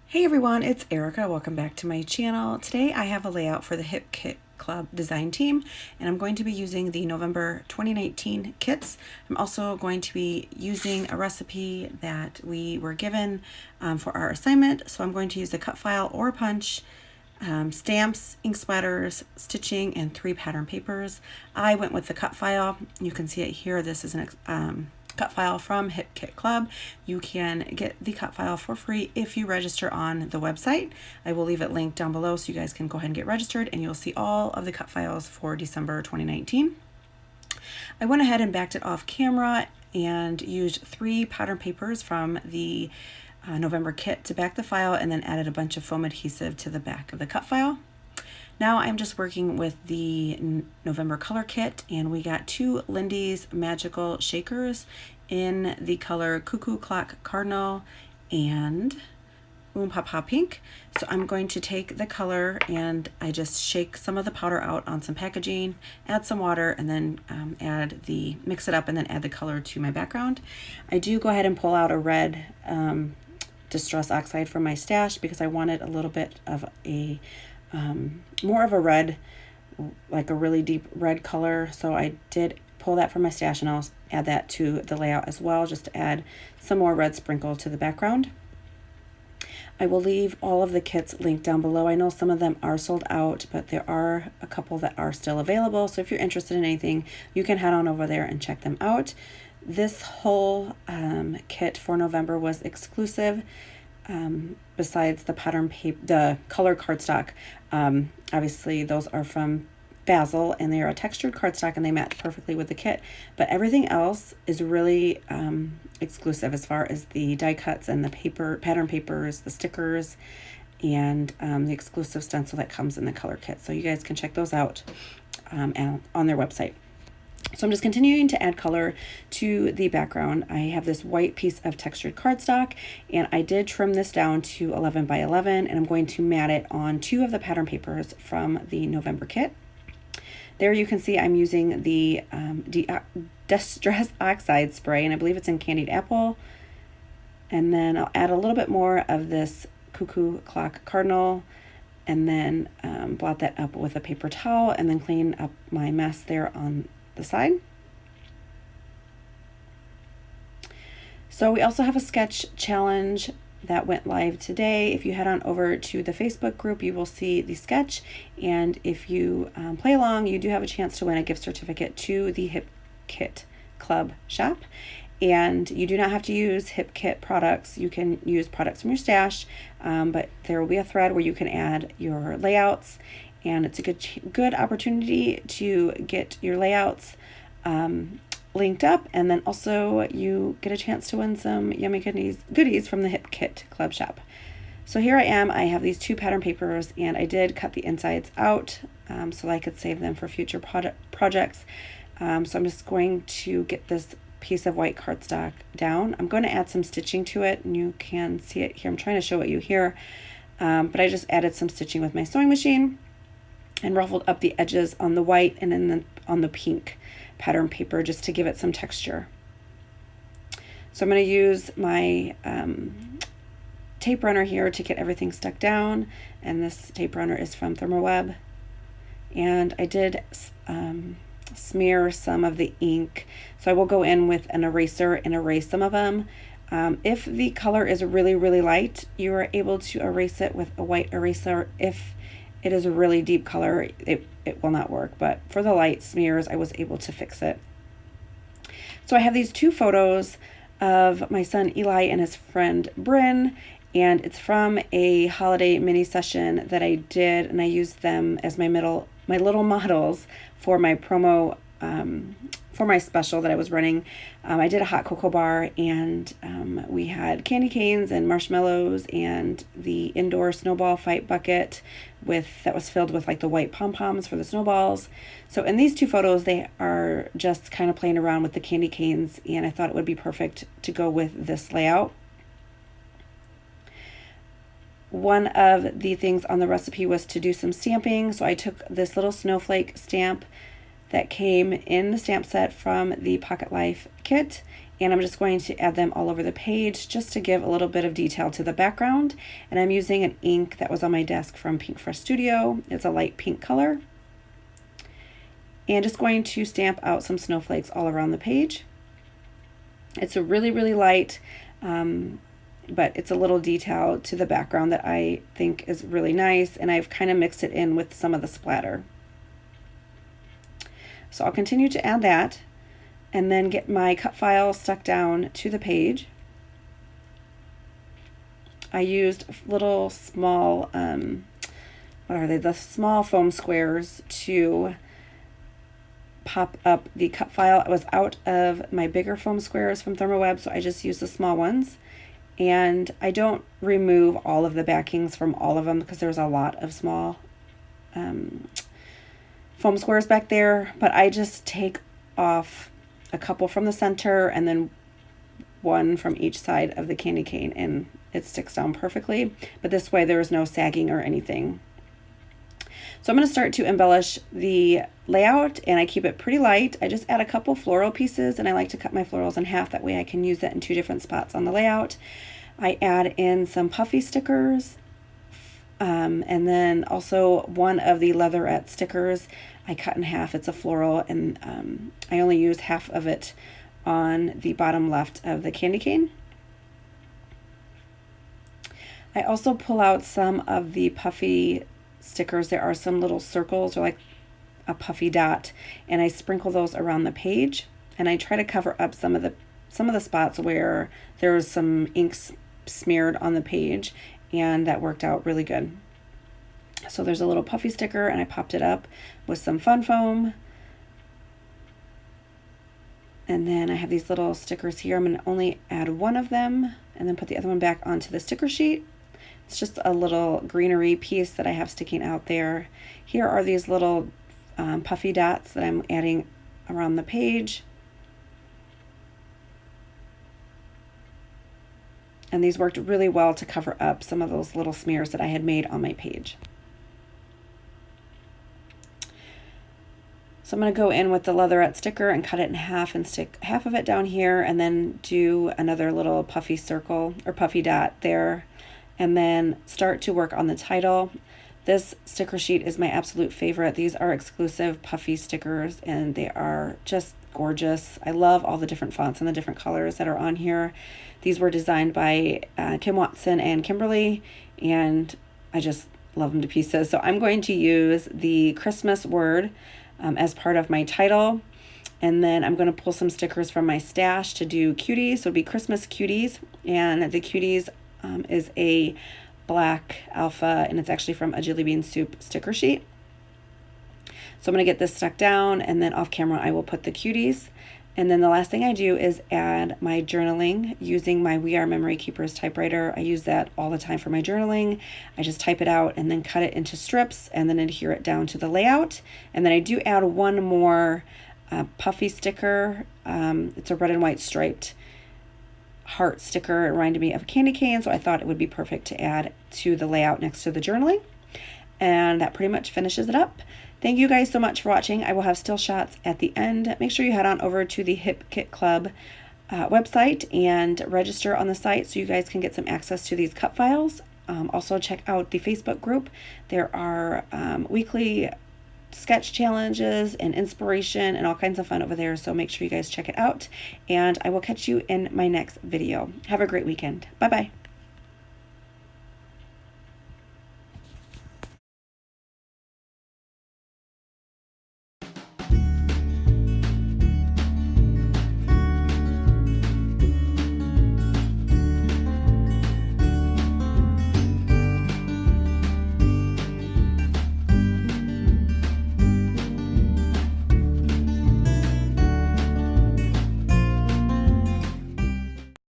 Hey everyone, it's Erica. Welcome back to my channel. Today I have a layout for the Hip Kit Club design team, and I'm going to be using the November 2019 kits. I'm also going to be using a recipe that we were given for our assignment. So I'm going to use a cut file or a punch, stamps, ink splatters, stitching, and 3 pattern papers. I went with the cut file. You can see it here. This is an cut file from Hip Kit Club. You can get the cut file for free if you register on the website. I will leave it linked down below so you guys can go ahead and get registered, and you'll see all of the cut files for December 2019. I went ahead and backed it off camera and used 3 pattern papers from the November kit to back the file, and then added a bunch of foam adhesive to the back of the cut file. Now I'm just working with the November color kit, and we got 2 Lindy's Magical Shakers in the color Cuckoo Clock Cardinal and Oom Papa Pink. So I'm going to take the color and I just shake some of the powder out on some packaging, add some water, and then mix it up and then add the color to my background. I do go ahead and pull out a red Distress Oxide from my stash because I wanted a little bit of a more of a red, like a really deep red color. So I did pull that from my stash, and I'll add that to the layout as well, just to add some more red sprinkle to the background. I will leave all of the kits linked down below. I know some of them are sold out, but there are a couple that are still available. So if you're interested in anything, you can head on over there and check them out. This whole kit for November was exclusive. Besides the pattern paper, the color cardstock, obviously those are from Basil, and they are a textured cardstock and they match perfectly with the kit, but everything else is really exclusive as far as the die cuts and the pattern papers, the stickers, and the exclusive stencil that comes in the color kit. So you guys can check those out on their website. So I'm just continuing to add color to the background. I have this white piece of textured cardstock, and I did trim this down to 11 by 11, and I'm going to mat it on 2 of the pattern papers from the November kit. There you can see I'm using the Distress Oxide spray, and I believe it's in Candied Apple. And then I'll add a little bit more of this Cuckoo Clock Cardinal, and then blot that up with a paper towel, and then clean up my mess there on the side. So we also have a sketch challenge that went live today. If you head on over to the Facebook group, you will see the sketch, and if you play along, you do have a chance to win a gift certificate to the Hip Kit Club shop. And you do not have to use Hip Kit products. You can use products from your stash, but there will be a thread where you can add your layouts, and it's a good opportunity to get your layouts linked up, and then also you get a chance to win some yummy goodies from the Hip Kit Club shop. So here I am. I have these 2 pattern papers, and I did cut the insides out so I could save them for future projects. So I'm just going to get this piece of white cardstock down. I'm going to add some stitching to it, and you can see it here. I'm trying to show it you here, but I just added some stitching with my sewing machine and ruffled up the edges on the white and then on the pink pattern paper just to give it some texture. So I'm going to use my tape runner here to get everything stuck down, and this tape runner is from Thermoweb. And I did smear some of the ink, so I will go in with an eraser and erase some of them. If the color is really, really light, you are able to erase it with a white eraser. If it is a really deep color, it will not work, but for the light smears, I was able to fix it. So I have these 2 photos of my son Eli and his friend Bryn, and it's from a holiday mini session that I did, and I used them as my little models for my promo, for my special that I was running. I did a hot cocoa bar, and we had candy canes and marshmallows and the indoor snowball fight bucket that was filled with like the white pom-poms for the snowballs. So in these 2 photos, they are just kind of playing around with the candy canes, and I thought it would be perfect to go with this layout. One of the things on the recipe was to do some stamping, so I took this little snowflake stamp that came in the stamp set from the Pocket Life kit, and I'm just going to add them all over the page just to give a little bit of detail to the background. And I'm using an ink that was on my desk from Pink Fresh Studio. It's a light pink color. And just going to stamp out some snowflakes all around the page. It's a really, really light, but it's a little detail to the background that I think is really nice, and I've kind of mixed it in with some of the splatter. So I'll continue to add that, and then get my cut file stuck down to the page. I used little small, what are they? The small foam squares to pop up the cut file. I was out of my bigger foam squares from ThermoWeb, so I just used the small ones. And I don't remove all of the backings from all of them because there's a lot of small foam squares back there, but I just take off a couple from the center and then one from each side of the candy cane, and it sticks down perfectly. But this way there is no sagging or anything. So I'm going to start to embellish the layout, and I keep it pretty light. I just add a couple floral pieces, and I like to cut my florals in half. That way I can use that in 2 different spots on the layout. I add in some puffy stickers, and then also one of the leatherette stickers I cut in half. It's a floral, and I only use half of it on the bottom left of the candy cane. I also pull out some of the puffy stickers. There are some little circles or like a puffy dot, and I sprinkle those around the page, and I try to cover up some of the spots where there's some ink smeared on the page, and that worked out really good. So there's a little puffy sticker, and I popped it up with some fun foam. And then I have these little stickers here. I'm going to only add one of them and then put the other one back onto the sticker sheet. It's just a little greenery piece that I have sticking out there. Here are these little puffy dots that I'm adding around the page. And these worked really well to cover up some of those little smears that I had made on my page. So I'm going to go in with the leatherette sticker and cut it in half and stick half of it down here, and then do another little puffy circle or puffy dot there, and then start to work on the title. This sticker sheet is my absolute favorite. These are exclusive puffy stickers, and they are just gorgeous. I love all the different fonts and the different colors that are on here. These were designed by Kim Watson and Kimberly, and I just love them to pieces. So I'm going to use the Christmas word as part of my title, and then I'm going to pull some stickers from my stash to do Cuties. So it'll be Christmas Cuties, and the Cuties is a black alpha, and it's actually from a Jelly Bean Soup sticker sheet. So I'm going to get this stuck down, and then off camera I will put the Cuties. And then the last thing I do is add my journaling using my We Are Memory Keepers typewriter. I use that all the time for my journaling. I just type it out and then cut it into strips and then adhere it down to the layout. And then I do add one more puffy sticker. It's a red and white striped heart sticker. It reminded me of a candy cane, so I thought it would be perfect to add to the layout next to the journaling. And that pretty much finishes it up. Thank you guys so much for watching. I will have still shots at the end. Make sure you head on over to the Hip Kit Club website and register on the site so you guys can get some access to these cut files. Also check out the Facebook group. There are weekly sketch challenges and inspiration and all kinds of fun over there, so make sure you guys check it out, and I will catch you in my next video. Have a great weekend. Bye bye.